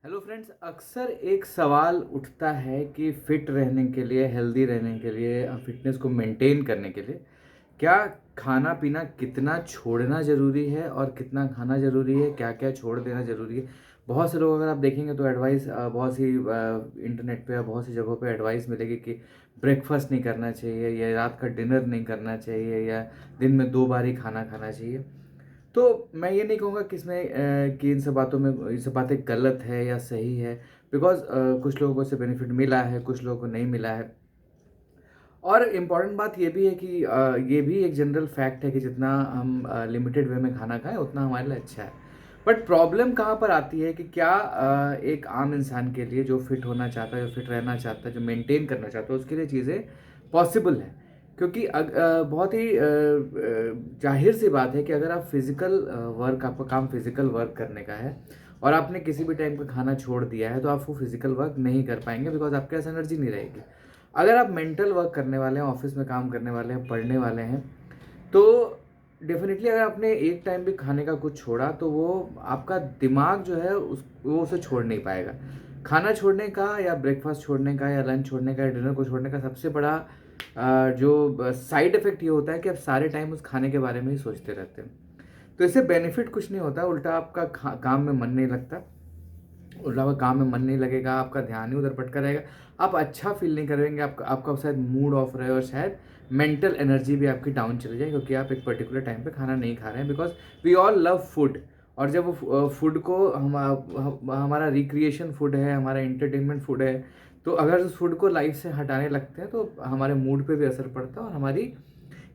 Hello friends, अक्सर एक सवाल उठता है कि फिट रहने के लिए, हेल्दी रहने के लिए, फिटनेस को मेंटेन करने के लिए क्या खाना पीना कितना छोड़ना ज़रूरी है और कितना खाना ज़रूरी है, क्या क्या छोड़ देना ज़रूरी है। बहुत से लोग अगर आप देखेंगे तो एडवाइस बहुत सी इंटरनेट पे या बहुत सी जगहों पे एडवाइस मिलेगी कि ब्रेकफास्ट नहीं करना चाहिए या रात का डिनर नहीं करना चाहिए या दिन में 2 बार ही खाना खाना चाहिए। तो मैं ये नहीं कहूँगा कि इसमें कि इन सब बातों में ये सब बातें गलत है या सही है। बिकॉज़ कुछ लोगों को इससे बेनिफिट मिला है, कुछ लोगों को नहीं मिला है। और इम्पॉर्टेंट बात ये भी है कि ये भी एक जनरल फैक्ट है कि जितना हम लिमिटेड वे में खाना खाएँ उतना हमारे लिए अच्छा है। बट प्रॉब्लम कहाँ पर आती है कि क्या एक आम इंसान के लिए जो फिट होना चाहता है, जो फिट रहना चाहता है, जो मेंटेन करना चाहता है, उसके लिए चीज़ें पॉसिबल हैं। क्योंकि बहुत ही ज़ाहिर-सी बात है कि अगर आप फिज़िकल वर्क, आपका काम फिज़िकल वर्क करने का है और आपने किसी भी टाइम पे खाना छोड़ दिया है, तो आप वो फिज़िकल वर्क नहीं कर पाएँगे बिकॉज़ आपके पास एनर्जी नहीं रहेगी। अगर आप मेंटल वर्क करने वाले हैं, ऑफ़िस में काम करने वाले हैं, पढ़ने वाले हैं, तो डेफ़िनिटली अगर आपने एक टाइम भी खाने का कुछ छोड़ा, तो वो आपका दिमाग जो है वो उसे छोड़ नहीं पाएगा। खाना छोड़ने का या ब्रेकफ़ास्ट छोड़ने का या लंच छोड़ने का या डिनर को छोड़ने का सबसे बड़ा जो साइड इफ़ेक्ट ये होता है कि आप सारे टाइम उस खाने के बारे में ही सोचते रहते हैं। तो इससे बेनिफिट कुछ नहीं होता, उल्टा आपका काम में मन नहीं लगता। उल्टा आपका काम में मन नहीं लगेगा, आपका ध्यान ही उधर भटका रहेगा। आप अच्छा फ़ील नहीं करेंगे, आपका आपका शायद मूड ऑफ रहे और शायद मेंटल एनर्जी भी आपकी डाउन चली जाए क्योंकि आप एक पर्टिकुलर टाइम पे खाना नहीं खा रहे हैं। Because we all love food. और जब वो फूड को हमारा रिक्रिएशन फूड है, हमारा एंटरटेनमेंट फूड है, तो अगर उस फूड को लाइफ़ से हटाने लगते हैं तो हमारे मूड पे भी असर पड़ता है और हमारी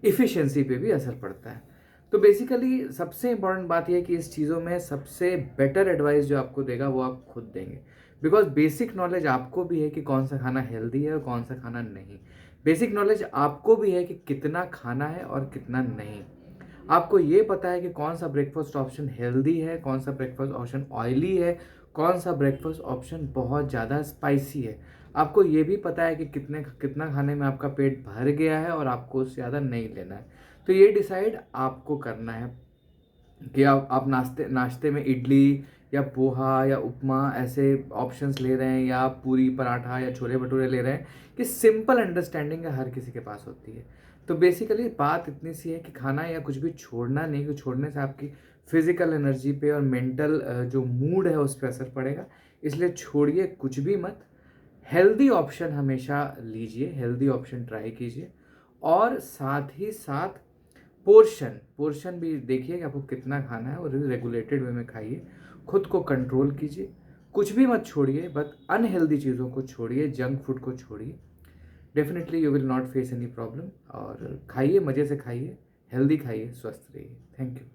एफिशिएंसी पे भी असर पड़ता है। तो बेसिकली सबसे इम्पोर्टेंट बात ये है कि इस चीज़ों में सबसे बेटर एडवाइस जो आपको देगा वो आप खुद देंगे। बिकॉज़ बेसिक नॉलेज आपको भी है कि कौन-सा खाना हेल्दी है और कौन-सा खाना नहीं। बेसिक नॉलेज आपको भी है कि कितना खाना है और कितना नहीं। आपको ये पता है कि कौन-सा ब्रेकफ़ास्ट ऑप्शन हेल्दी है, कौन-सा ब्रेकफ़ास्ट ऑप्शन ऑयली है, कौन-सा ब्रेकफ़ास्ट ऑप्शन बहुत ज़्यादा स्पाइसी है। आपको ये भी पता है कि कितना खाने में आपका पेट भर गया है और आपको उससे ज़्यादा नहीं लेना है। तो ये डिसाइड आपको करना है कि आप नाश्ते नाश्ते में इडली या पोहा या उपमा ऐसे ऑप्शंस ले रहे हैं या आप पूरी पराठा या छोले भटूरे ले रहे हैं कि सिंपल अंडरस्टैंडिंग हर किसी के पास होती है। तो बेसिकली बात इतनी सी है कि खाना या कुछ भी छोड़ना नहीं, कि छोड़ने से आपकी फिजिकल एनर्जी पे और मेंटल जो मूड है उस पर असर पड़ेगा। इसलिए छोड़िए कुछ भी मत। हेल्दी ऑप्शन हमेशा लीजिए, हेल्दी ऑप्शन ट्राई कीजिए और साथ ही साथ पोर्शन पोर्शन भी देखिए कि आपको कितना खाना है और रेगुलेटेड वे में खाइए। खुद को कंट्रोल कीजिए, कुछ भी मत छोड़िए, बट अनहेल्दी चीज़ों को छोड़िए, जंक फूड को छोड़िए। Definitely you will not face any problem. और खाइए, मज़े से खाइए, हेल्दी खाइए, स्वस्थ रहिए। Thank you.